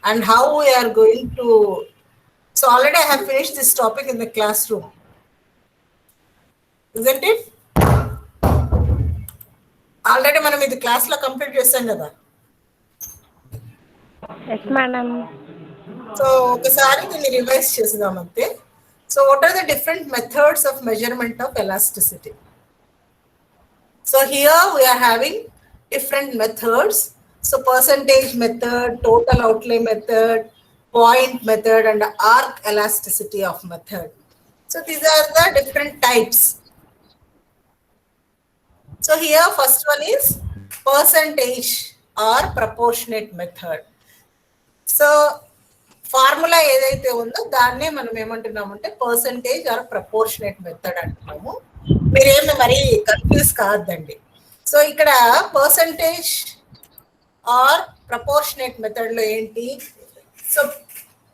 and how we are going to. So already I have finished this topic in the classroom, isn't it? Already మనం ఇది క్లాస్లో complete చేసాం కదా. Yes madam. So ఒకసారి దీన్ని revise చేద్దాం అంతే. So what are the different methods of measurement of elasticity? So here we are having different methods. So percentage method, total outlay method, point method, and arc elasticity of method. So these are the different types. So here first one is percentage or proportionate method. So formula ఏదైతే ఉందో దాన్నే మనం ఏమంటున్నామంటే percentage or proportionate method అంటున్నాము. మీరేమి మరి confuse కావద్దండి. So ఇక్కడ పర్సంటేజ్ ఆర్ ప్రపోర్షనేట్ మెథడ్లో ఏంటి? So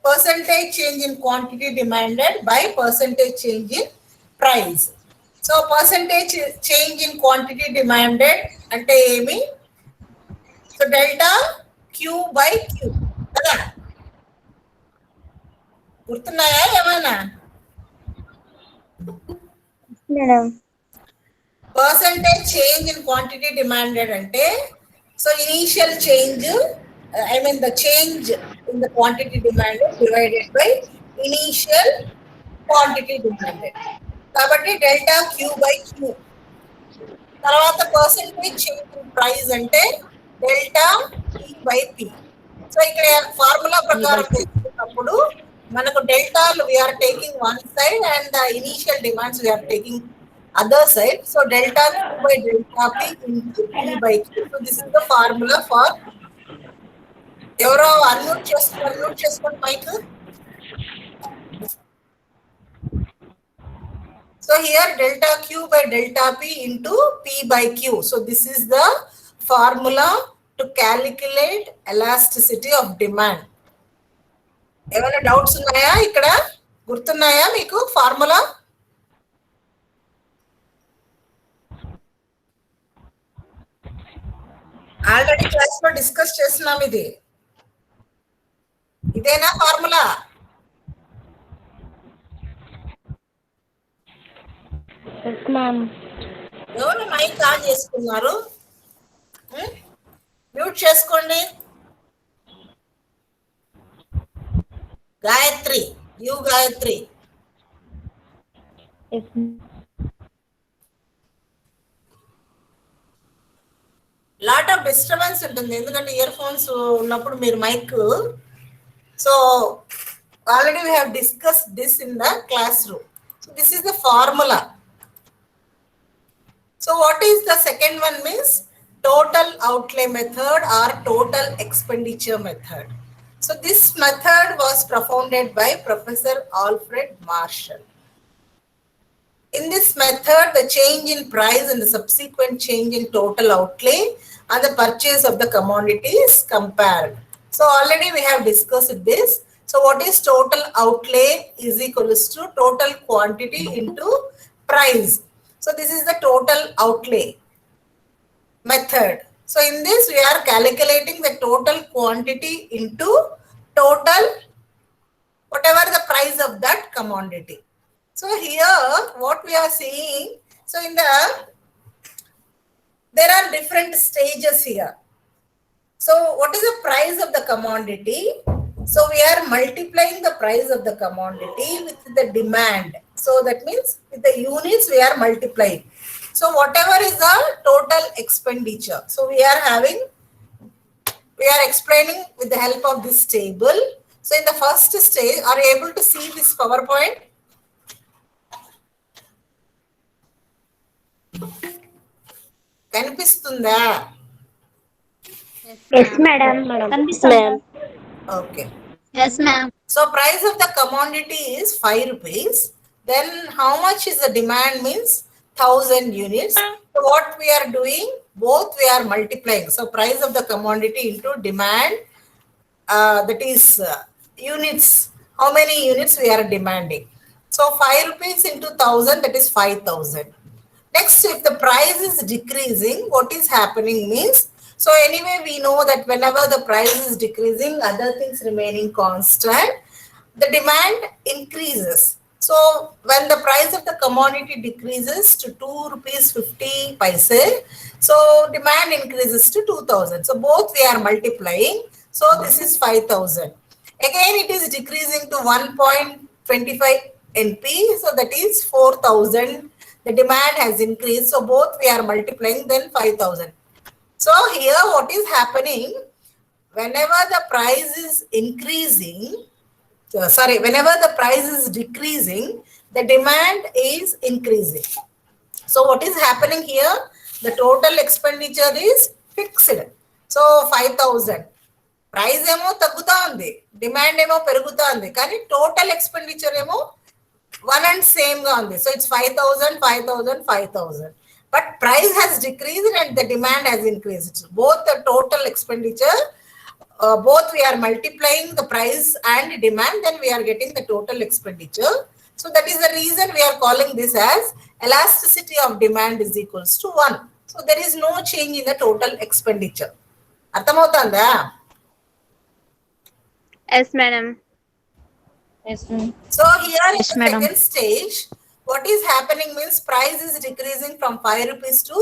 percentage change in quantity demanded by percentage change in price. So percentage change in quantity demanded అంటే ఏమి? So delta Q by Q కదా, గుర్తున్నాయా ఏమైనా? Percentage change in quantity demanded అంటే so initial change, I mean the change in the quantity demanded divided by initial quantity demanded. కాబట్టి delta Q by Q. తర్వాత percentage change in price అంటే delta P by P. So ఇక్కడ formula ప్రకారం తీసుకున్నప్పుడు మనకు డెల్టాలు we are taking one side and the initial demands we are taking other side. So delta Q by delta P into P by Q. So this is the formula for. ఎవరో unmute చేసుకోండి mic. So here delta Q by delta P into P by Q. So this is the formula to calculate elasticity of demand. ఏమైనా doubts ఉన్నాయా? ఇక్కడ గుర్తున్నాయా మీకు formula? Already class లో discuss చేస్తున్నాం. ఇదేనా ఫార్ములా? ఎవరు మైక్ ఆన్ చేసుకున్నారు? మ్యూట్ చేసుకోండి. Gayathri, you Gayathri. Lot of disturbance ఉంటుంది ఎందుకంటే ఇయర్ ఫోన్స్ ఉన్నప్పుడు మీరు mike. So already we have discussed this in the classroom. So this is the formula. So what is the second one means total outlay method or total expenditure method. So this method was propounded by Professor Alfred Marshall. In this method, the change in price and the subsequent change in total outlay and the purchase of the commodity is compared. So already we have discussed this. So what is total outlay is equals to total quantity into price. So this is the total outlay method. So in this we are calculating the total quantity into total whatever the price of that commodity. So here what we are seeing, so in the there are different stages here. So what is the price of the commodity? So we are multiplying the price of the commodity with the demand. So that means with the units we are multiplying. So whatever is the total expenditure. So we are explaining with the help of this table. So in the first stage, are you able to see this PowerPoint? Kanipistunda? Yes, madam. Ma'am. Okay. Yes, ma'am. So price of the commodity is 5 rupees. Then how much is the demand means 1000 units. So what we are doing, both we are multiplying. So price of the commodity into demand, that is units. How many units we are demanding? So 5 rupees into 1000, that is 5000. Next, if the price is decreasing, what is happening means So anyway, we know that whenever the price is decreasing, other things remaining constant, the demand increases. So when the price of the commodity decreases to 2 rupees 50 paise, so demand increases to 2000. So both we are multiplying. So this is 5000. Again, it is decreasing to 1.25 NP. So that is 4000. The demand has increased. So both we are multiplying, then 5000. So here what is happening, whenever the price is increasing, whenever the price is decreasing, the demand is increasing. So what is happening here? The total expenditure is fixed. So 5000. Price ఏమో తగ్గుతా ఉంది, demand ఏమో పెరుగుతా ఉంది, కానీ total expenditure ఏమో one and same గా ఉంది. So it's 5000, 5000, 5000. But price has decreased and the demand has increased. Both the total expenditure, both we are multiplying the price and demand, then we are getting the total expenditure. So that is the reason we are calling this as elasticity of demand is equals to 1. So there is no change in the total expenditure. అర్థమవుతుందా? Yes, madam. Yes, ma'am. So here in Yes, the madam. second stage, what is happening means price is decreasing from 5 rupees to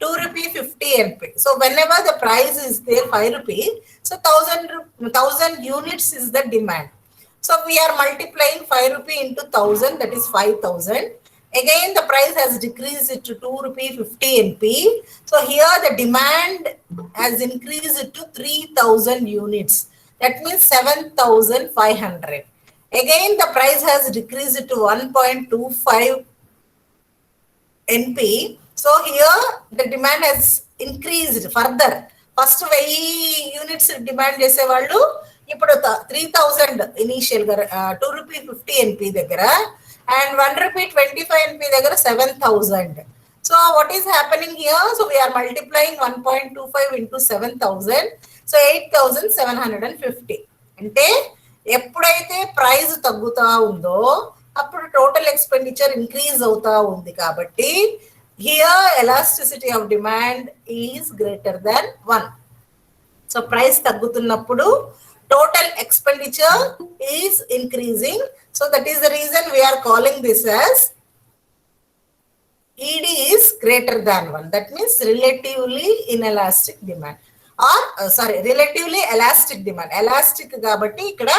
2 rupee 50 NP. So whenever the price is there 5 rupee, so 1000 units is the demand. So we are multiplying 5 rupee into 1000, that is 5000. Again the price has decreased to 2 rupee 50 NP. So here the demand has increased to 3000 units. That means 7500. Again, the price has decreased to 1.25 NP. So here the demand has increased further. First 1000 units demand చేసేవాళ్ళు ఇప్పుడు 3000 initial గా 2 rupee 50 NP దగ్గర and 1 rupee 25 NP దగ్గర 7000. So what is happening here? So we are multiplying 1.25 into 7000. So 8750. అంటే ఎప్పుడైతే price తగ్గుతా ఉందో అప్పుడు total expenditure increase అవుతా ఉంది. కాబట్టి here elasticity of demand is greater than 1. So price తగ్గుతున్నప్పుడు total expenditure is increasing. So that is the reason we are calling this as ED is greater than 1. That means relatively inelastic demand. Or relatively elastic demand. Elastic కాబట్టి ఇక్కడ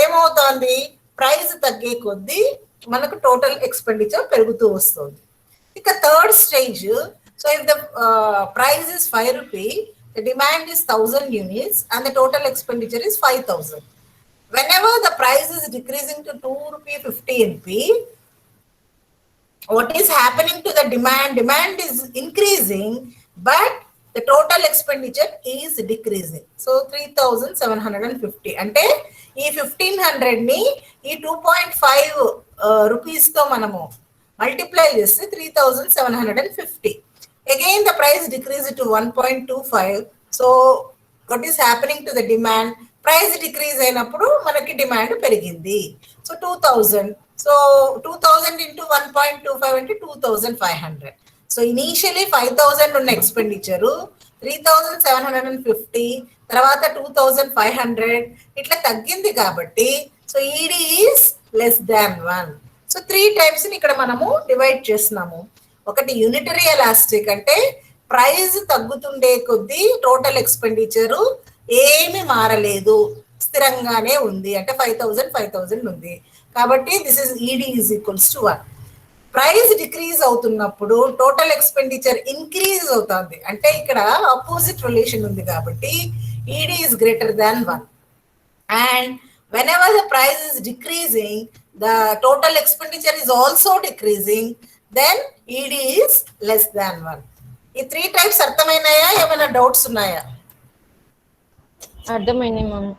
ఏమవుతోంది, price తగ్గే కొద్దీ మనకు total expenditure పెరుగుతూ వస్తుంది. ఇక third stage, so if the price is 5 rupee, the demand is 1000 units and the total expenditure is 5000. Whenever the price is decreasing to 2 rupee 50 NP, what is happening to the demand? Demand is increasing, but the total expenditure is decreasing. So 3750. అంటే ఈ 1500 ని ఈ 2.5 rupees తో మనము multiply చేస్తే 3750. Again the price decreased to 1.25. So what is happening to the demand? Price decrease అయినప్పుడు మనకి demand పెరిగింది. సో 2000. So 2000 into 1.25 అంటే 2500. సో ఇనీషియలీ 5000 ఉన్న ఎక్స్పెండిచరు 3750, తర్వాత 2500 ఇట్లా తగ్గింది కాబట్టి so ED is less than 1. So 3 types ని ఇక్కడ మనము డివైడ్ చేస్తున్నాము. ఒకటి యూనిటరీ ఎలాస్టిక్, అంటే ప్రైస్ తగ్గుతుండే కొద్దీ టోటల్ ఎక్స్పెండిచరు ఏమి మారలేదు, స్థిరంగానే ఉంది, అంటే 5000 ఉంది కాబట్టి this is ED is equals to 1. Price decrease అవుతున్నప్పుడు టోటల్ ఎక్స్పెండిచర్ ఇంక్రీజ్ అవుతుంది, అంటే ఇక్కడ అపోజిట్ రిలేషన్ ఉంది కాబట్టి ED is greater than 1. And whenever the price is decreasing, the total expenditure is also decreasing, then ED is less than 1. ఈ 3 types అర్థమైనాయా? ఏమైనా doubts ఉన్నాయా? అర్థమైంది మ్యామ్.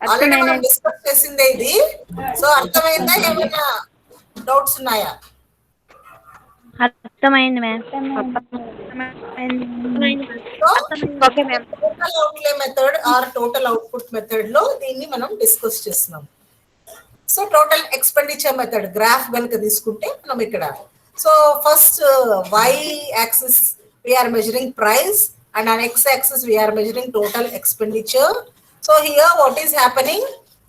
ఆల్రెడీ మనం డిస్కస్ చేసిందే ఇది. సో అర్థమైందా? ఏమైనా డౌట్స్ ఉన్నాయా? అర్థమైంది ma'am. Total outlay method or total output method లో దీన్ని మనం డిస్కస్ చేస్తున్నాం. So total expenditure method graph కనుక తీసుకుంటే మనం ఇక్కడ, so first Y axis we are measuring price and on x-axis we are measuring total expenditure. So here what is happening?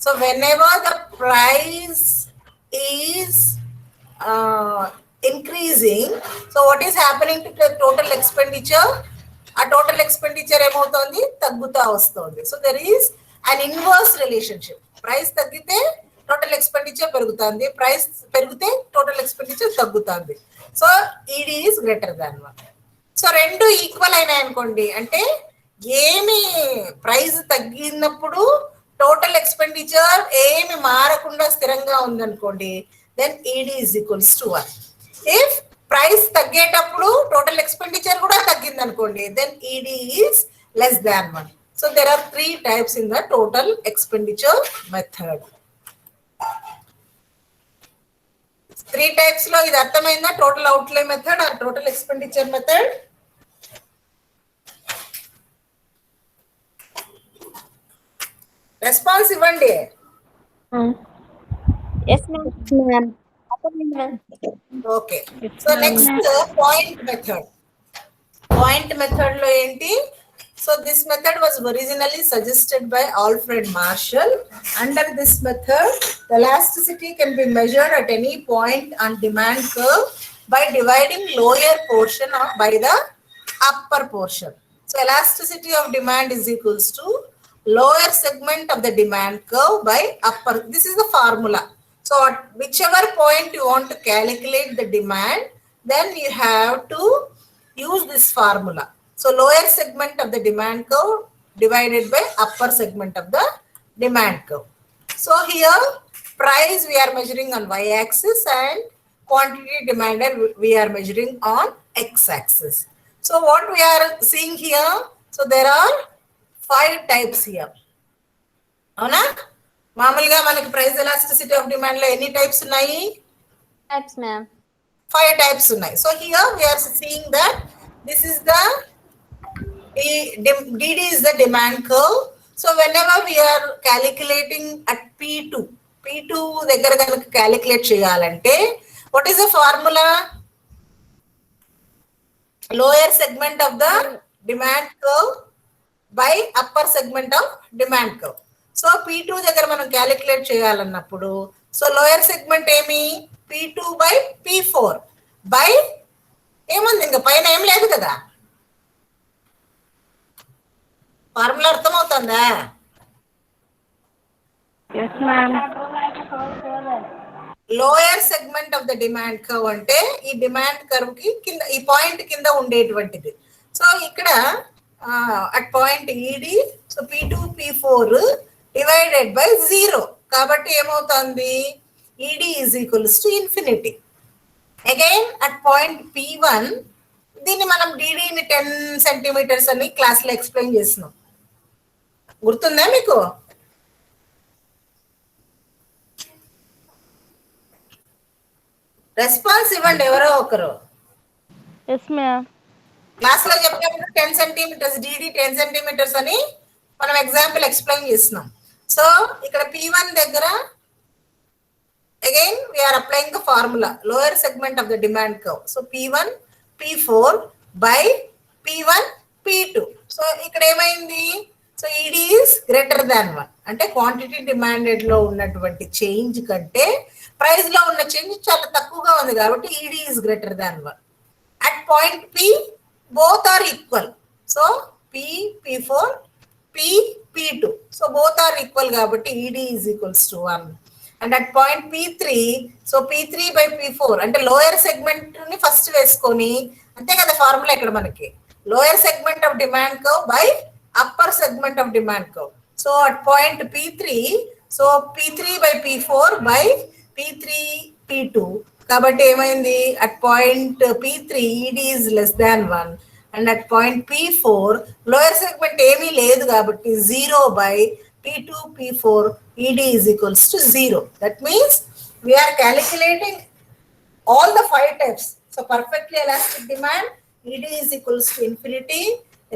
So whenever the price is increasing, so what is happening to the total expenditure? A total expenditure ఏమవుతోంది తగ్గుతా వస్తుంది. So there is an inverse relationship. Price తగ్గితే total expenditure పెరుగుతుంది, price పెరిగితే total expenditure తగ్గుతుంది. So ED is greater than 1. So రెండు equal అయినాయి అనుకోండి, అంటే ఏమి ప్రైస్ తగ్గినప్పుడు టోటల్ ఎక్స్పెండిచర్ ఏమి మారకుండా స్థిరంగా ఉందనుకోండి, then ED is equals to 1. If price తగ్గేటప్పుడు టోటల్ ఎక్స్పెండిచర్ కూడా తగ్గింది అనుకోండి, then ED is less than 1. So there are 3 types in the total expenditure method. 3 types లో ఇది అర్థమైందా? Total outlay method or total expenditure method. Response ఇవ్వండి. Yes, ma'am. Okay. So next point method. Point method lo enti? So this method was originally suggested by Alfred Marshall. Under this method, the elasticity can be measured at any point on demand curve by dividing lower portion by the upper portion. So elasticity of demand is equals to lower segment of the demand curve by upper. This is the formula. So at whichever point you want to calculate the demand, then you have to use this formula. So lower segment of the demand curve divided by upper segment of the demand curve. So here price we are measuring on y-axis and quantity demanded we are measuring on x-axis. So what we are seeing here, so there are 5 types here. అవునా? మామూలుగా మనకి price elasticity of demand లో ఎన్ని types ఉన్నాయి? Types, ma'am. 5 types ఉన్నాయి. So here we are seeing that this is the DD is the demand curve. So whenever we are calculating at P2 దగ్గర కనుక calculate చేయాలంటే what is the formula? Lower segment of the demand curve by upper segment of demand curve. So P2 దగ్గర మనం calculate చేయాలన్నప్పుడు so lower segment ఏమి P2 by P4 by ఏముంది, ఇంకా పైన ఏం లేదు కదా. ఫార్ములా అర్థమవుతుందా? Yes, ma'am. Lower segment of the demand curve అంటే ఈ డిమాండ్ కర్వ్ కి కింద ఈ పాయింట్ కింద ఉండేటువంటిది. సో ఇక్కడ అట్ పాయింట్ ఈడి so P2 P4 divided by 0 కాబట్టి ఏమవుతుంది? ED is equals to infinity. Again at point P1 దీన్ని మనం DDని 10 సెంటీమీటర్స్ అని క్లాస్ లో ఎక్స్ప్లెయిన్ చేస్తున్నాం. గుర్తుందా మీకు? రెస్పాన్స్ ఇవ్వండి ఎవరో ఒకరు. Yes, ma'am. క్లాస్ లో చెప్పినప్పుడు 10 సెంటీమీటర్స్ DD 10 సెంటీమీటర్స్ అని మనం ఎగ్జాంపుల్ ఎక్స్ప్లెయిన్ చేస్తున్నాం. సో ఇక్కడ P1 దగ్గర again we are applying the formula lower segment of the demand curve. So P1 P4 by P1 P2. So ఇక్కడ ఏమైంది? So ED is greater than 1 అంటే quantity demanded లో ఉన్నటువంటి చేంజ్ కంటే price లో ఉన్న చేంజ్ చాలా తక్కువగా ఉంది కాబట్టి ED is greater than 1. At point P both are equal. So P P4 P P2. So both are equal కాబట్టి ED is equals to 1. And at point P3, so P3 by P4 అంటే lower segment ని first వేసుకొని అంతే కదా formula ఇక్కడ మనకి lower segment of demand curve by upper segment of demand curve. So at point P3 so P3 by P4 by P3 P2 కాబట్టి ఏమైంది? At point P3 ED is less than 1 and at point P4 lower segment ఏమీ లేదు కాబట్టి 0 by P2 P4 ED is equals to 0. That means we are calculating all the 5 types. So perfectly elastic demand ED is equals to infinity,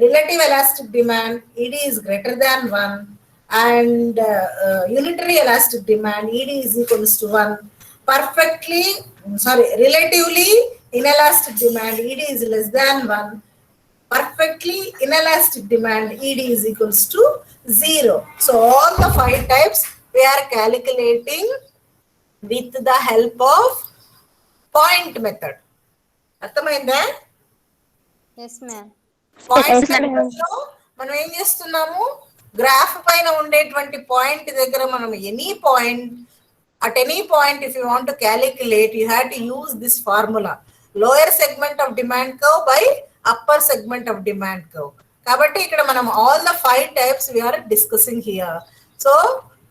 relative elastic demand ED is greater than 1 and unitary elastic demand ED is equals to 1. Relatively inelastic demand ED is less than 1 perfectly inelastic demand, ED is equals to 0. So all the 5 types we are calculating with the help of point method. అర్థమైందా? Yes, ma'am. Point Yes, ma'am. Method లో మనం ఏం చేస్తున్నాము, graph పైన ఉండేటువంటి point దగ్గర మనం any point, at any point if you want to calculate you have to use this formula, lower segment of demand curve by upper segment of demand curve. కాబట్టి ఇక్కడ మనం all the 5 types we are discussing here. So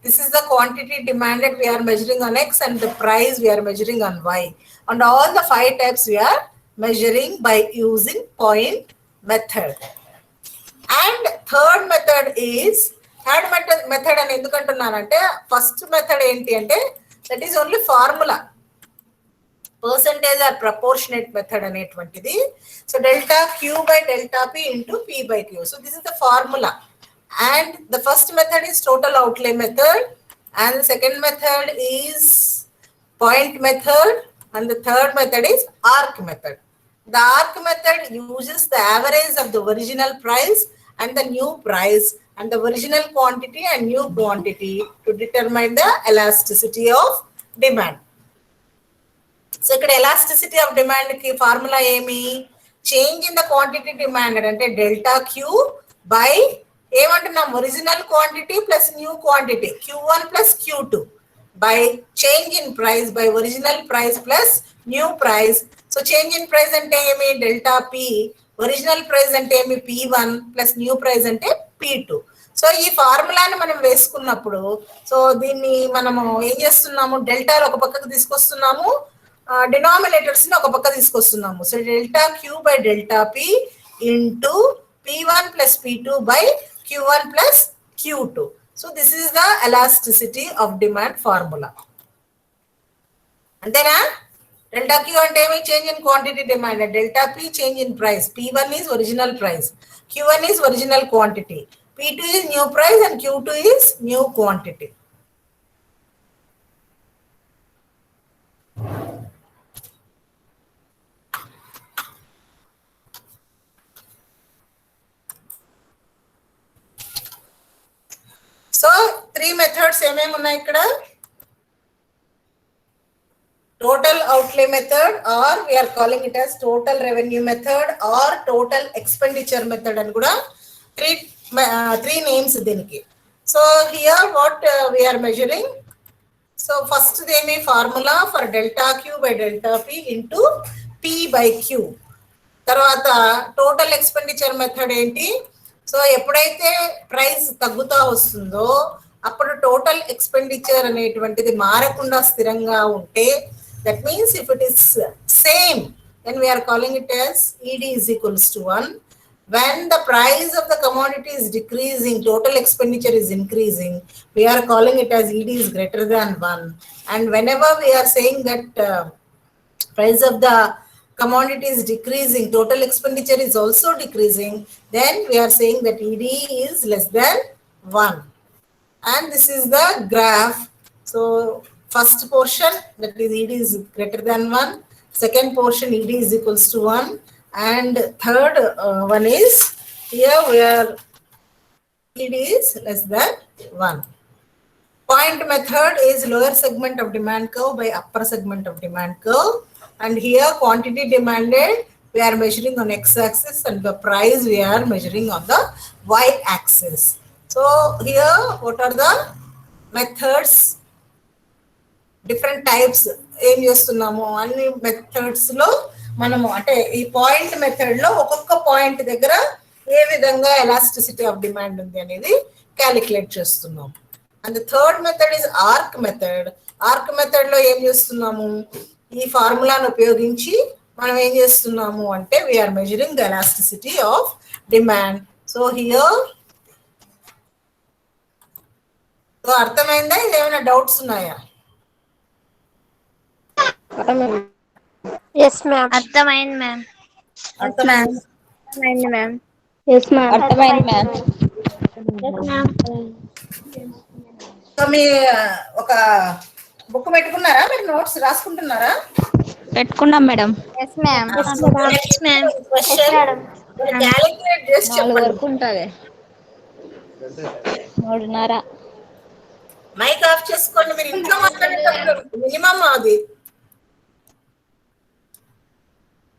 this is the quantity demanded we are measuring on X and the price we are measuring on Y, and all the 5 types we are measuring by using point method. And third method అని ఎందుకు అంటున్నానంటే, first method ఏంటి అంటే that is only formula, percentage or proportionate method అనేటువంటిది. So delta Q by delta P into P by Q. So this is the formula. And the first method is total outlay method, and the second method is point method, and the third method is arc method. The arc method uses the average of the original price and the new price and the original quantity and new quantity to determine the elasticity of demand. So ఇక్కడ elasticity of demand కి formula ఏమి, change in the quantity demanded అంటే delta Q by ఏమంటున్నాం, original quantity plus new quantity Q1 plus Q2 by change in price by original price plus new price. So change in price ante emi delta P, original price ante emi P1 plus new price ante P2. So ఈ ఫార్ములాని మనం వేసుకున్నప్పుడు, so దీన్ని మనము ఏం చేస్తున్నాము, డెల్టాలు ఒక పక్కకు తీసుకొస్తున్నాము, denominators ని ఒక పక్క తీసుకొస్తున్నాము. So delta Q by delta P into P1 plus P2 by Q1 plus Q2. So this is the elasticity of demand formula. అంతేనా? డెల్టా క్యూ అంటే ఏమి, change in quantity demand, delta P change in price, P1 is original price, Q1 is original quantity, P2 is new price and Q2 is new quantity. So 3 methods ఏమేమి ఉన్నాయి ఇక్కడ, total outlay method, or we are calling it as total revenue method, or total expenditure method అని కూడా three names దీనికి. So here what we are measuring, so first ఏమి formula for delta Q by delta P into P by Q. తర్వాత total expenditure method ఏంటి, so ఎప్పుడైతే price తగ్గుతా వస్తుందో అప్పుడు టోటల్ ఎక్స్పెండిచర్ అనేటువంటిది మారకుండా స్థిరంగా ఉంటే, that means if it is same then we are calling it as ED is equals to 1. When the price of the commodity is decreasing, total expenditure is increasing, we are calling it as ED is greater than 1. And whenever we are saying that price of the commodity is decreasing, total expenditure is also decreasing, then we are saying that ED is less than 1. And this is the graph. So first portion, that is ED is greater than 1. Second portion, ED is equals to 1. And third one is here where ED is less than 1. Point method is lower segment of demand curve by upper segment of demand curve. And here quantity demanded we are measuring on x-axis and the price we are measuring on the y-axis. So here what are the methods, different types ఏం చేస్తున్నాము, అన్ని methods లో మనము అంటే ఈ point method లో ఒక్కొక్క point దగ్గర ఏ విధంగా ఎలాస్టిసిటీ ఆఫ్ డిమాండ్ ఉంది అనేది క్యాలిక్యులేట్ చేస్తున్నాం. And the third method is arc method. Arc method లో ఏం చేస్తున్నాము, ఈ ఫార్ములాను ఉపయోగించి మనం ఏం చేస్తున్నాము అంటే we are measuring the elasticity of demand. So here so అర్థమైందా, ఇది ఏమైనా డౌట్స్ ఉన్నాయా? Yes, ma'am. అర్థమైంది మ్యామ్. అర్థమైంది మ్యామ్. Yes, ma'am. అర్థమైంది మ్యామ్. Yes, ma'am. సో మీ ఒక బుక్ పెట్టుకున్నారా, మీరు నోట్స్ రాసుకుంటున్నారా? పెట్టుకున్నాం madam. Yes, ma'am. Question calculate చేసి 4 చెప్పండి. వరకు ఉంటది. 3:30. మైక్ ఆఫ్ చేసుకోండి. మీరు ఇంట్లో మాట్లాడేటప్పుడు మినిమం అది.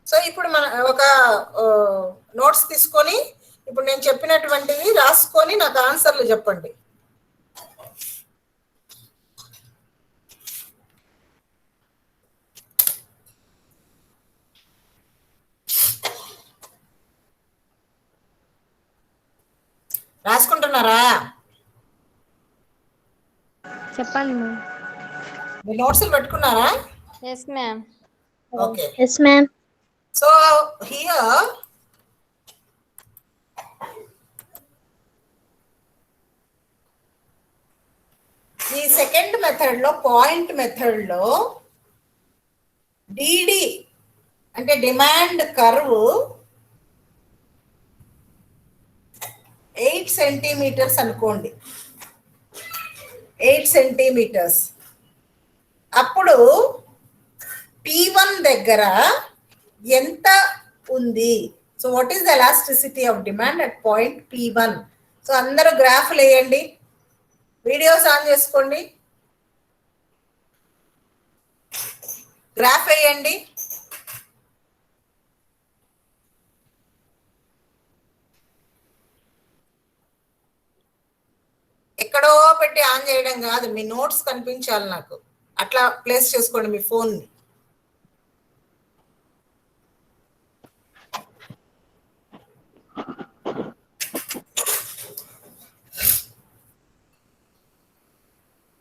సో ఇప్పుడు మన ఒక నోట్స్ తీసుకొని ఇప్పుడు నేను చెప్పినటువంటివి రాసుకొని నాకు ఆన్సర్లు చెప్పండి. రాసుకుంటున్నారా? చెప్పండి మ్యామ్. మీ నోట్స్లు పెట్టుకున్నారా? Yes, ma'am. Okay. Yes ma'am. So here ఈ సెకండ్ మెథడ్ లో పాయింట్ మెథడ్ లో డిడి అంటే డిమాండ్ కర్వ్ 8 సెంటీమీటర్స్ అనుకోండి. 8 సెంటీమీటర్స్. అప్పుడు P1 దగ్గర ఎంత ఉంది? So what is the elasticity of demand at point P1? So అందరూ గ్రాఫ్లు వేయండి. వీడియోస్ ఆన్ చేసుకోండి. గ్రాఫ్ వేయండి. ఎక్కడో పెట్టి ఆన్ చేయడం కాదు, మీ నోట్స్ కనిపించాలి నాకు. అట్లా ప్లేస్ చేసుకోండి మీ ఫోన్ని.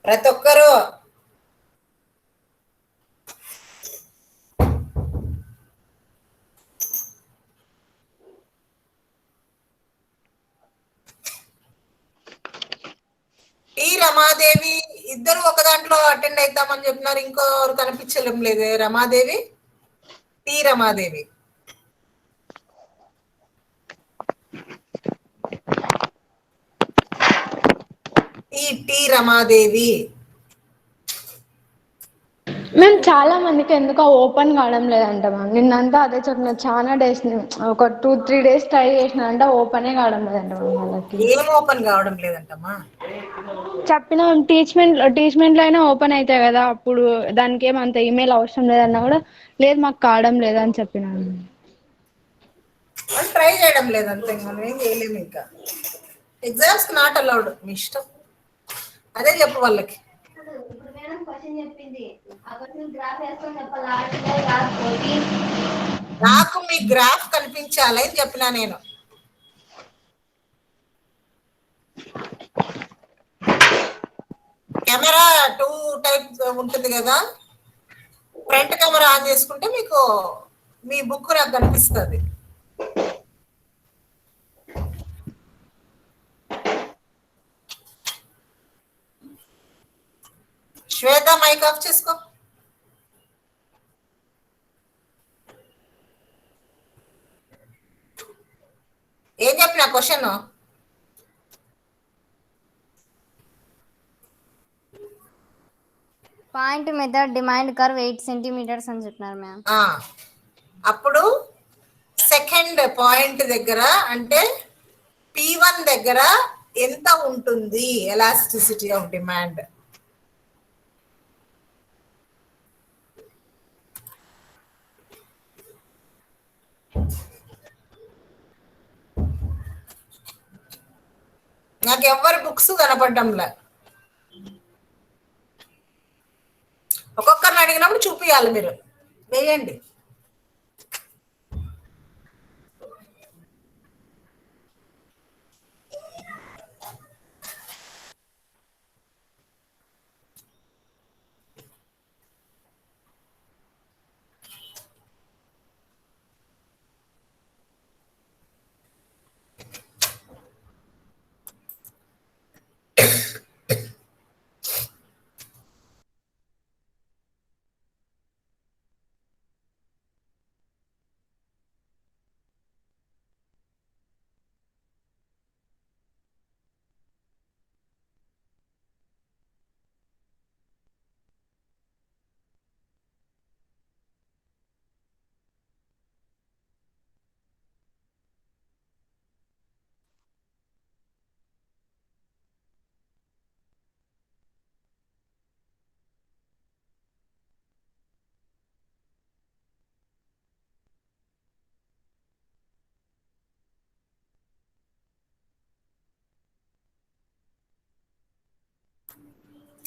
ప్రతి ఒక్కరూ టి రమాదేవి ఇద్దరు ఒక దాంట్లో అటెండ్ అవుతామని చెప్తున్నారు. ఇంకోరు కనిపించడం లేదు. రమాదేవి, టి రమాదేవి. టి రమాదేవి. మేము చాలా మందికి ఎందుకో ఓపెన్ కావడం లేదంట మ్యామ్. నిన్నంతా అదే చెప్పిన, చాలా డేస్ ఒక 2-3 డేస్ ట్రై చేసిన అంటే ఓపెనే కావడం లేదంట మ్యామ్ వాళ్ళకి. ఏం ఓపెన్ కావడం లేదంటమ్మా? చెప్పిన టీచ్మెంట్లో అయినా ఓపెన్ అవుతాయి కదా, అప్పుడు దానికి ఏమంత ఈమెయిల్ అవసరం లేదన్నా కూడా లేదు మాకు కావడం లేదని చెప్పినాను. వాళ్ళు ట్రై చేయడం లేదు అంతే, మనం ఏం చేయలేము. ఇంకా ఎగ్జామ్స్ నాట్ అలౌడ్, మీ ఇష్టం. అదే చెప్పు వాళ్ళకి. నాకు మీ గ్రాఫ్ కనిపించాలి అని చెప్పినా నేను. కెమెరా 2 టైప్స్ ఉంటుంది కదా, ఫ్రంట్ కెమెరా ఆన్ చేసుకుంటే మీకు మీ బుక్ నాకు కనిపిస్తుంది. శ్వేత మైక్ ఆఫ్ చేసుకో. ఏం చెప్పిన question? Point method demand curve 8 centimeters అని చెప్పినారు మ్యామ్. అప్పుడు సెకండ్ పాయింట్ దగ్గర అంటే P1 దగ్గర ఎంత ఉంటుంది ఎలాస్టిసిటీ ఆఫ్ డిమాండ్? నాకు ఎవరి బుక్స్ కనపడ్డంలే. ఒక్కొక్కరిని అడిగినప్పుడు చూపియాలి మీరు. వేయండి.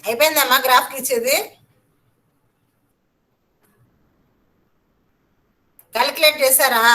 అయిపోయిందమ్మా గ్రాఫ్ ఇచ్చేది? క్యాలిక్యులేట్ చేశారా?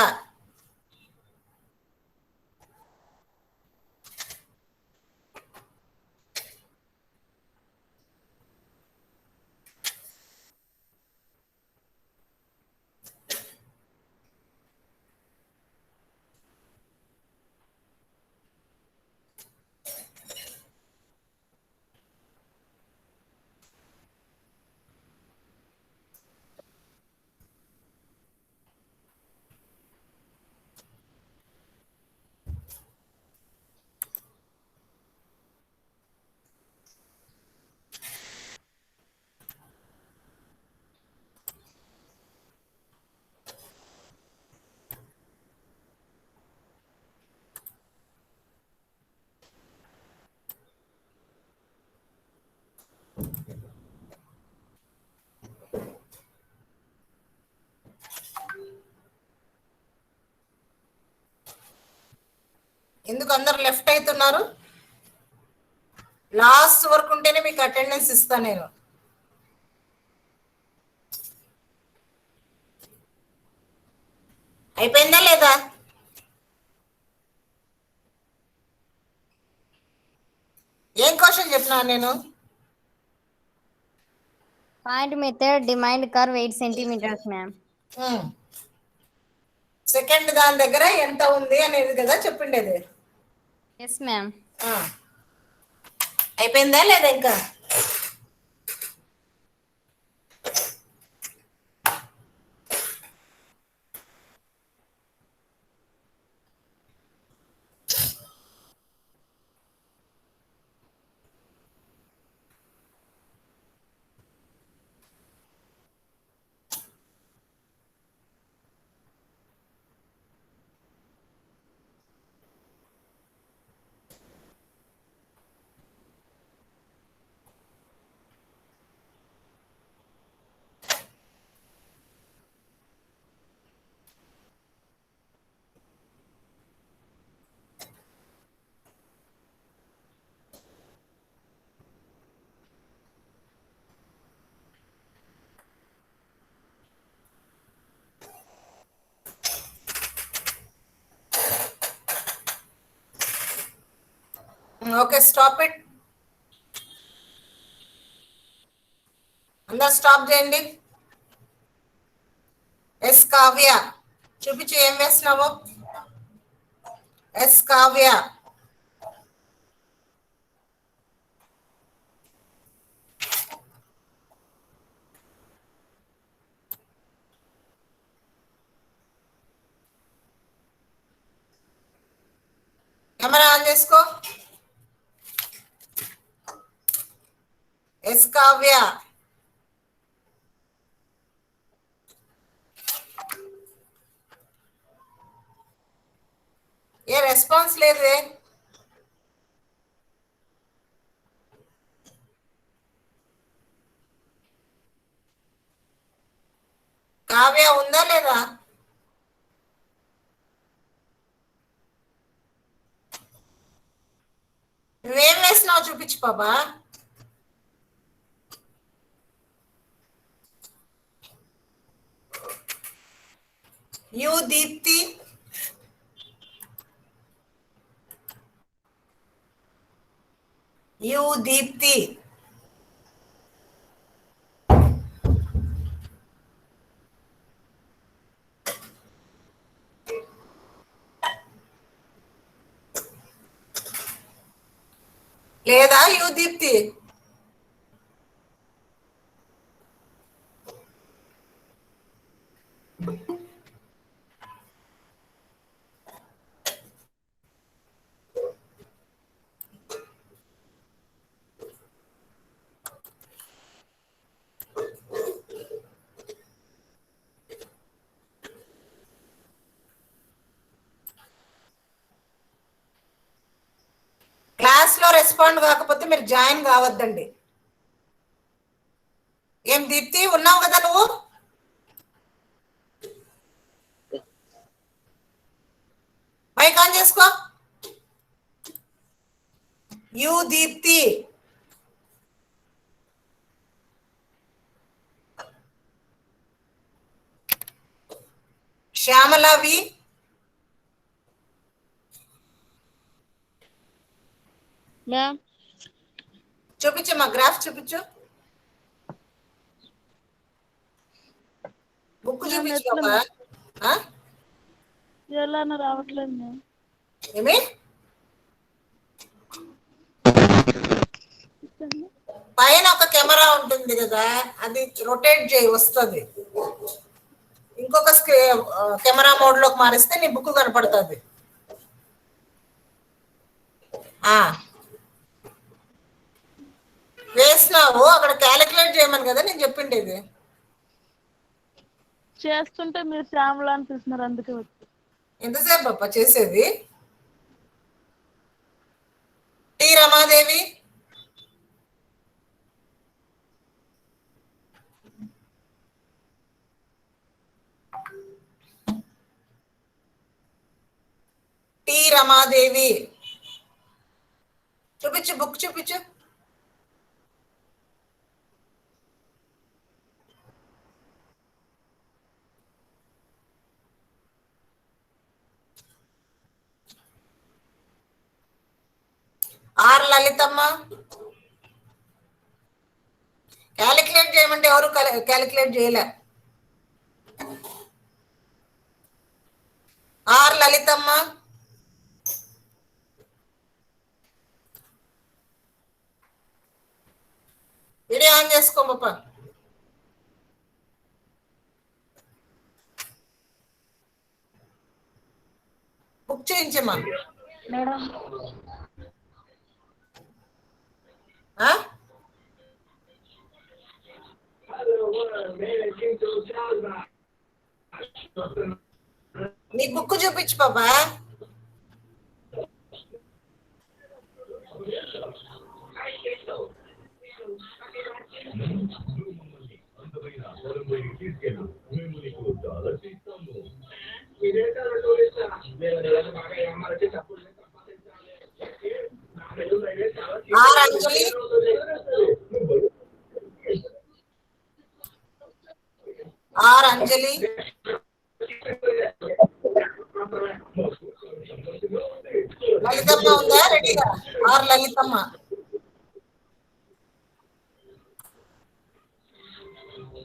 ఎందుకు అందరు లెఫ్ట్ అవుతున్నారు? లాస్ట్ వరకు ఉంటేనే మీకు అటెండెన్స్ ఇస్తాను నేను. అయిపోయిందా లేదా? ఏం క్వశ్చన్ చెప్పినా నేను? Point method demand curve 8 centimetres ma'am. Second దాని దగ్గర ఎంత ఉంది అనేది కదా చెప్పిండేది. Yes ma'am. అయిపోయిందా లేదా ఇంకా? Okay, stop it. అందరు స్టాప్ చేయండి. ఎస్ కావ్య, చూపించు ఏం వేస్తున్నావు. ఎస్ కావ్య, కెమెరా ఆన్ చేసుకో. ఎస్ కావ్య, ఏ రెస్పాన్స్ లేదే. కావ్య ఉందా లేదా? నువ్వేం వేసినావు చూపించు బాబా. యు దీప్తి, యు దీప్తి, లేదా యు దీప్తి? క్లాస్ లో రెస్పాండ్ కాకపోతే మీరు జాయిన్ కావద్దండి. ఏం దీప్తి ఉన్నావు కదా నువ్వు? మైక్ ఆన్ చేసుకో. You Deepthi, Shyamala V. Ma'am చూపించు, మా గ్రాఫ్ చూపించు, బుక్ చూపించు బాబా. ఎలానో రావట్లేదు మ్యామ్. ఏమి పైన ఒక కెమెరా ఉంటుంది కదా, అది రొటేట్ చేయి వస్తుంది. ఇంకొక కెమెరా మోడ్ లోకి మారిస్తే నీ బుక్ కనపడుతుంది. వేసినావు అక్కడ క్యాలిక్యులేట్ చేయమని కదా నేను చెప్పిండేది. చేస్తుంటే మీరు శ్యామల అని చూస్తున్నారు, అందుకే వచ్చి. ఎంతసేపు అప్ప చేసేది? టి రమాదేవి. టి రమాదేవి చూపించు, బుక్ చూపించు. ఆర్ లలితమ్మ. క్యాలిక్యులేట్ చేయమంటే ఎవరు క్యాలిక్యులేట్ చేయలే. ఆర్ లలితమ్మ. వీడియో ఆన్ చేసుకో పాప. బుక్ చేయించమ్మా మేడం. నీ బుక్ చూపించు బాబా. ఆర్ అంజలి. ఆర్ అంజలి. లలితమ్మ ఉందా రెడీగా? ఆర్ లలితమ్మ.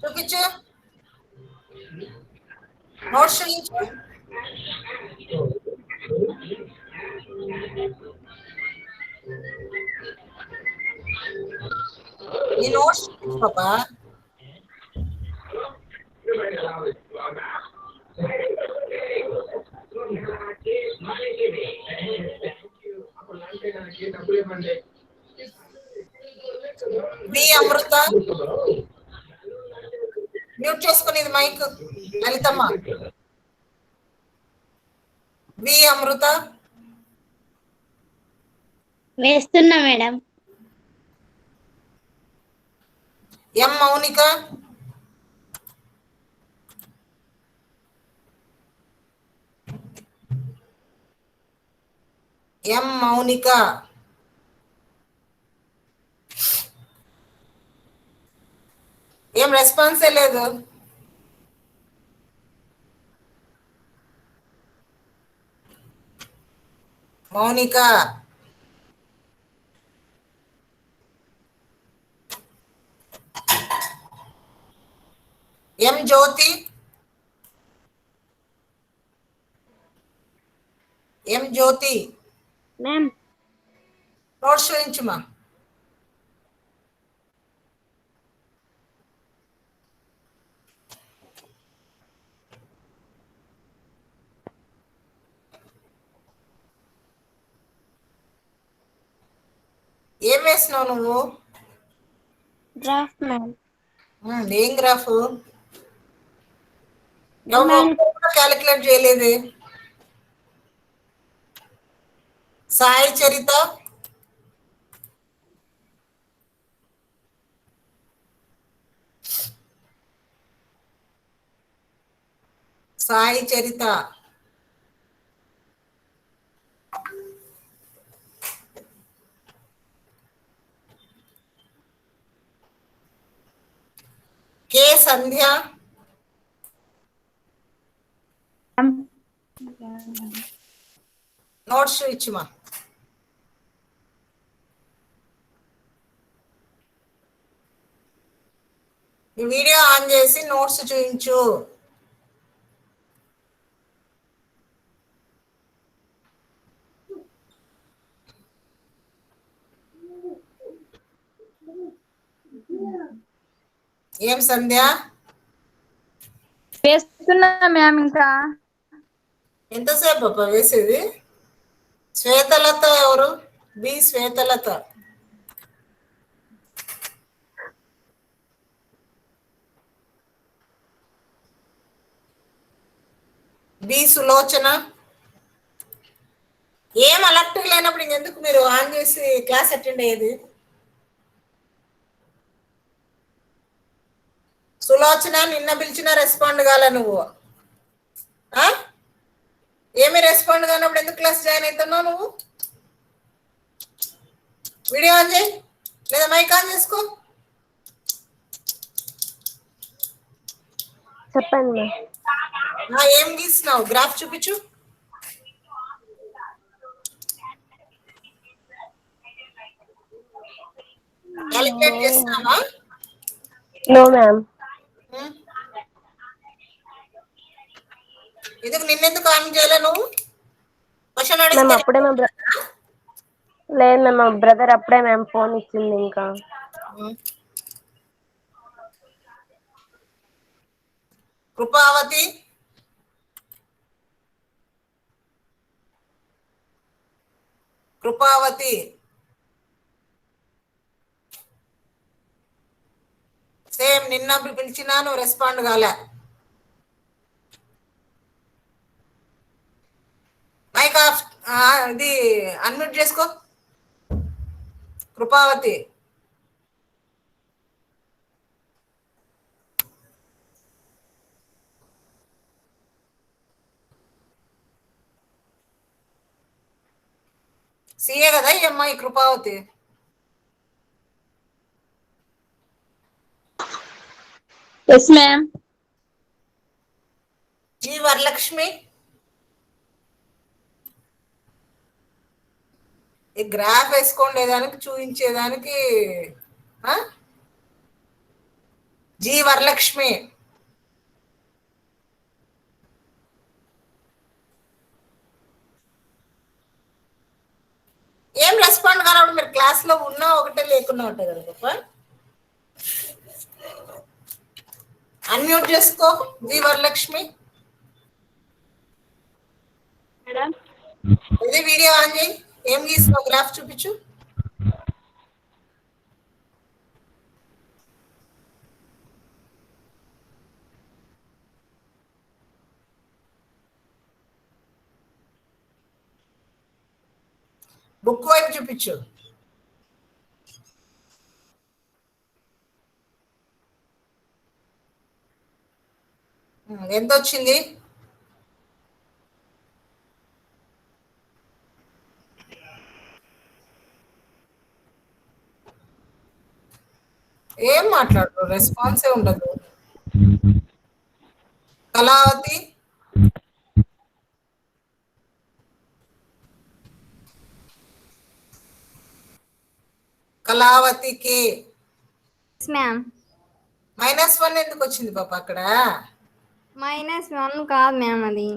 చూపించు, నోట్స్ చూపించు. నీ నోట్స్ చూపించు బాబా. వి అమృత. మ్యూట్ చేసుకునేది మైక్ లలితమ్మ. వి అమృత. వేస్తున్నా madam. M Mounika. M Mounika. ఏం రెస్పాన్సే లేదు. Mounika. M Jyothi. M Jyothi. Ma'am notes చూపించుమా. ఏం వేసినావు నువ్వు? Graph ma'am. ఏం గ్రాఫ్? క్యాలిక్యులేట్ చేయలేదు. సాయి చరిత. సాయి చరిత. కే సంధ్య. నోట్స్ చూయించుమా. ఈ వీడియో ఆన్ చేసి నోట్స్ చూయించు. ఏం సంధ్య? వేస్తున్నా మ్యామ్. ఇంకా ఎంతసేపు అప్ప వేసేది? శ్వేతలత ఎవరు? బి శ్వేతలత. బి సులోచన. ఏం అలర్ట్ లేనప్పుడు ఇంకెందుకు మీరు ఆన్ చేసి క్లాస్ అటెండ్ అయ్యేది? సులోచన, నిన్న పిలిచినా రెస్పాండ్ కాలే నువ్వు. ఏమి రెస్పాండ్ కానప్పుడు ఎందుకు క్లాస్ జాయిన్ అవుతున్నావు నువ్వు? వీడియో ఆన్ చేయి లేదా మైక్ ఆన్ చేసుకో. చెప్పండి. ఏం గీసినావు? గ్రాఫ్ చూపించు. క్యాలిక్యులేట్ చేస్తున్నావా? No ma'am. ఎందుకు నిన్నెందుకు ఆన్ చేయలే నువ్వు? క్వశ్చన్ మ్యామ్ అడిగితే అప్పుడే లేదు మ్యామ్, మా బ్రదర్ అప్పుడే మ్యామ్ ఫోన్ ఇచ్చింది. ఇంకా కృపావతి. కృపావతి సేమ్ నిన్న పిలిచినా నువ్వు రెస్పాండ్ కాలే. మైక్ ఆఫ్, ఇది అన్మ్యూట్ చేసుకో. కృపావతి. సీఏ కదా ఈ అమ్మాయి Krupavathi? Yes ma'am. G Varalakshmi. ఈ గ్రాఫ్ వేసుకోండేదానికి చూపించేదానికి జీ వరలక్ష్మి. ఏం రెస్పాండ్ కానప్పుడు మీరు క్లాస్ లో ఉన్నా ఒకటే లేకున్నా ఉంటాయి కదా గొప్ప. అన్మ్యూట్ చేసుకో జీ వరలక్ష్మి. మేడం ఇది వీడియో ఆన్ చేయి. ఏం గీస్తున్నావు? గ్రాఫ్ చూపించు. బుక్ వైపు చూపించు. ఎంత వచ్చింది? ఏం మాట్లాడరు, రెస్పాన్సే ఉండదు. కళావతి. కళావతికి మ్యామ్ -1 ఎందుకు వచ్చింది పాప అక్కడ? -1 కాదు మ్యామ్, అది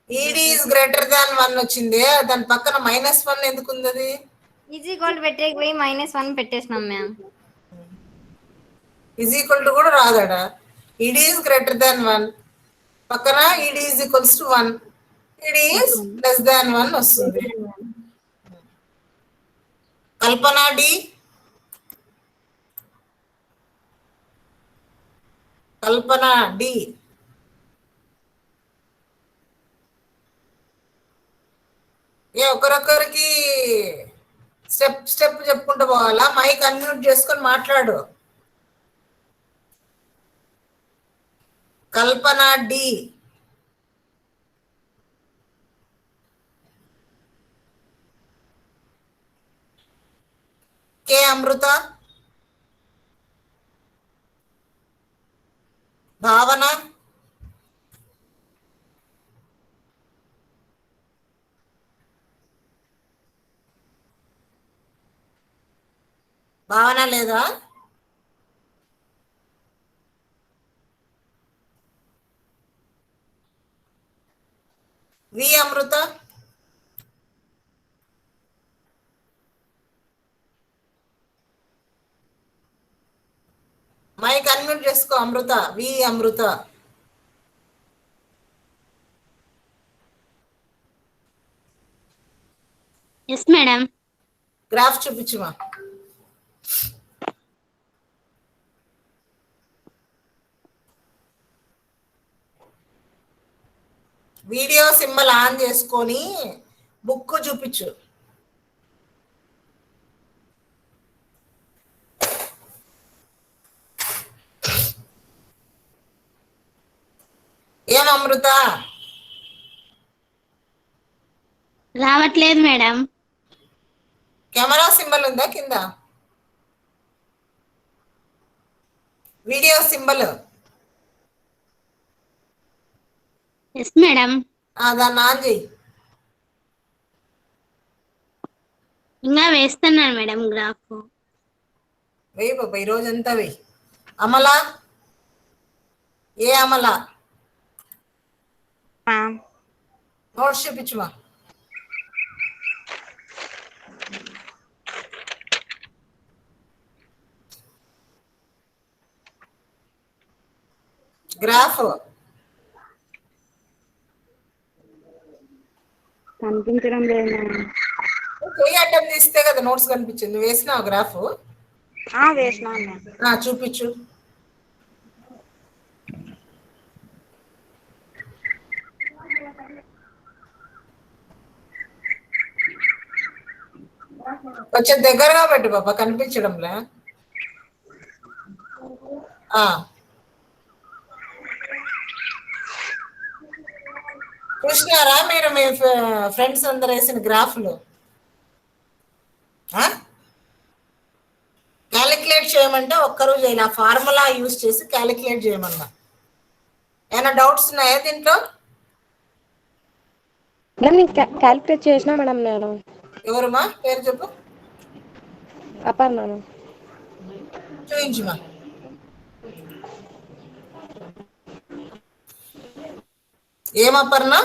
ఈడీ ఈజ్ గ్రేటర్ దాన్ 1 వచ్చింది. దాని పక్కన -1 ఎందుకు ఉంది? అది ఈజ్ ఈక్వల్ పెట్టేకి -1 పెట్టేసినాం మ్యామ్. ఈజ్ ఈక్వల్ టు కూడా రాదాడా? ఈడీ ఈజ్ గ్రేటర్ దాన్ 1 పక్కన ED is equals to 1, ED is less than 1 వస్తుంది. కల్పన డి. కల్పన డి. ఒకరొకరికి స్టెప్ స్టెప్ చెప్పుకుంటూ పోవాలా? మైక్ అన్మ్యూట్ చేసుకొని మాట్లాడు. కల్పన డి. కే అమృత. భావన. భావన లేదా? వి అమృత? మైక్ అన్మ్యూట్ చేసుకో Amrutha. V Amrutha. Yes madam. Graph చూపించుమా. వీడియో సింబల్ ఆన్ చేసుకొని బుక్ చూపించు. ఏం అమృత? రావట్లేదు మేడం. కెమెరా సింబల్ ఉందా కింద? Video symbol. Yes madam. దాన్ని ఆన్ చేయి. ఇంకా వేస్తున్నాను మేడం గ్రాఫ్. వెయ్యి బాబా ఈ రోజంతా వెయ్యి. అమల? ఏ అమల? నోట్స్ చూపించుమా. గ్రాఫ్ కనిపించడం లేదు మేడం. చెయ్యి అడ్డం తీస్తే కదా నోట్స్ కనిపించింది. వేసినావు గ్రాఫ్? వేసినాను మేడం. చూపించు. కొంచెం దగ్గరగా పెట్టు బాబా, కనిపించడంలే. చూసినారా మీరు మీ ఫ్రెండ్స్ అందరు వేసిన గ్రాఫ్లు? క్యాలిక్యులేట్ చేయమంటే ఒక్కరు చేయాలి. ఆ ఫార్ములా యూజ్ చేసి క్యాలిక్యులేట్ చేయమన్నా. ఏమైనా డౌట్స్ ఉన్నాయా దీంట్లో? క్యాలిక్యులేట్ చేసినా మేడం నేను. ఎవరుమా పేరు చెప్పు. అపర్ణ. చూపించుమా. ఏమపర్ణ?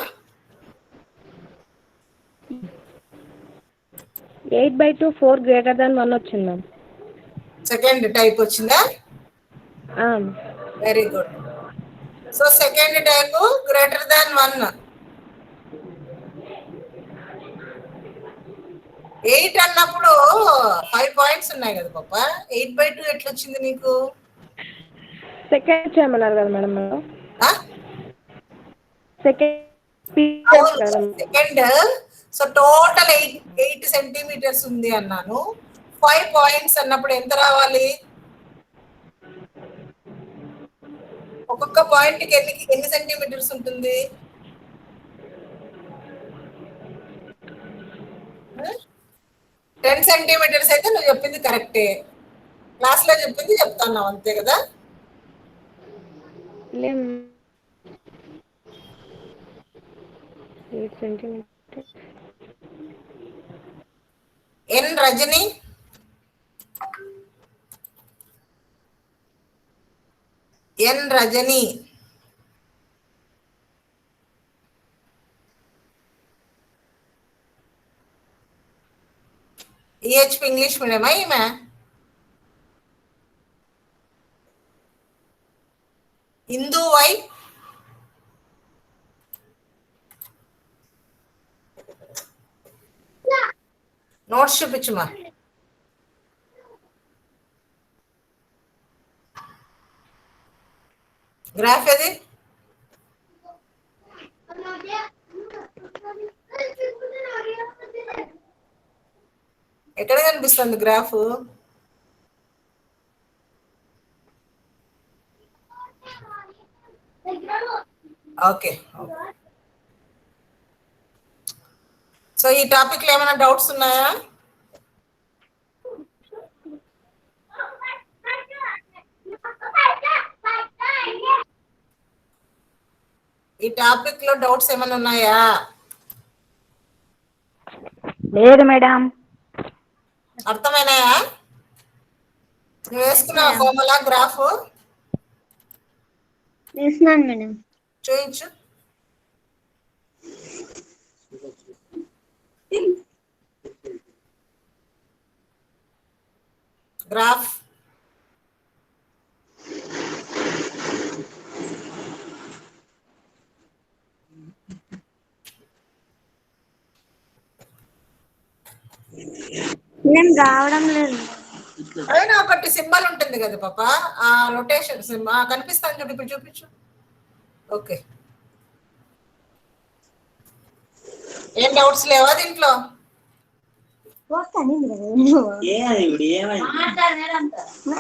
8/2 4 greater than 1 వచ్చింది మ్యామ్. సెకండ్ టైప్ వచ్చిందా? Very good. So second type greater than 1. 8 అన్నప్పుడు 5 పాయింట్స్ ఉన్నాయి కదా పాప. 8/2 ఎట్లా వచ్చింది నీకు? సెకండ్ చేయమన్నారు కదా madam. Second. So total 8 centimetres ఉంది అన్నాను. 5 పాయింట్స్ అన్నప్పుడు ఎంత రావాలి? ఒక్కొక్క పాయింట్ కి ఎన్ని సెంటీమీటర్స్ ఉంటుంది? 10 సెంటీమీటర్స్ అయితే నువ్వు చెప్పింది కరెక్టే. క్లాస్ లో చెప్పింది చెప్తాన్నావు అంతే కదా? ఎన్ రజని? ఎన్ రజని. ఈహెచ్పి ఇంగ్లీష్ మీడియమా ఈమె? ఇందు వై? నోట్స్ చూపించుమా. గ్రాఫ్ ఏది? ఎక్కడ కనిపిస్తుంది గ్రాఫ్? ఓకే. సో ఈ టాపిక్ లో ఏమైనా డౌట్స్ ఉన్నాయా? ఈ టాపిక్ లో డౌట్స్ ఏమైనా ఉన్నాయా? లేదు మేడం. అర్థమైనాయా? నువ్వు వేసుకున్నావా కోమల గ్రాఫ్? వేస్తున్నాను మేడం. చూయించు. గ్రాఫ్ నేను రావడం లేదు. పైన ఒకటి సింబల్ ఉంటుంది కదా పాప, ఆ రొటేషన్ సింబల్ కనిపిస్తాను చూడు, ఇప్పుడు చూపించు. ఓకే, ఏం డౌట్స్ లేవా దీంట్లో?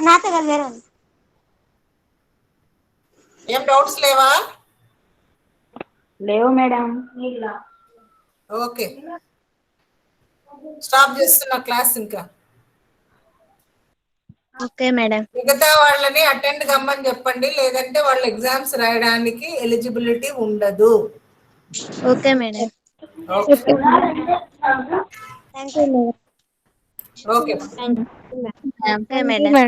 నాతో కాదు వేరే. ఏం డౌట్స్ లేవా? లేవు మేడం. ఓకే, స్టాప్ చేస్తున్నా క్లాస్. ఇంకా ఓకే మేడం. మిగతా వాళ్ళని అటెండ్ కమ్మని చెప్పండి, లేదంటే వాళ్ళు ఎగ్జామ్స్ రాయడానికి ఎలిజిబిలిటీ ఉండదు. Okay madam. Okay thank you madam. Okay okay madam.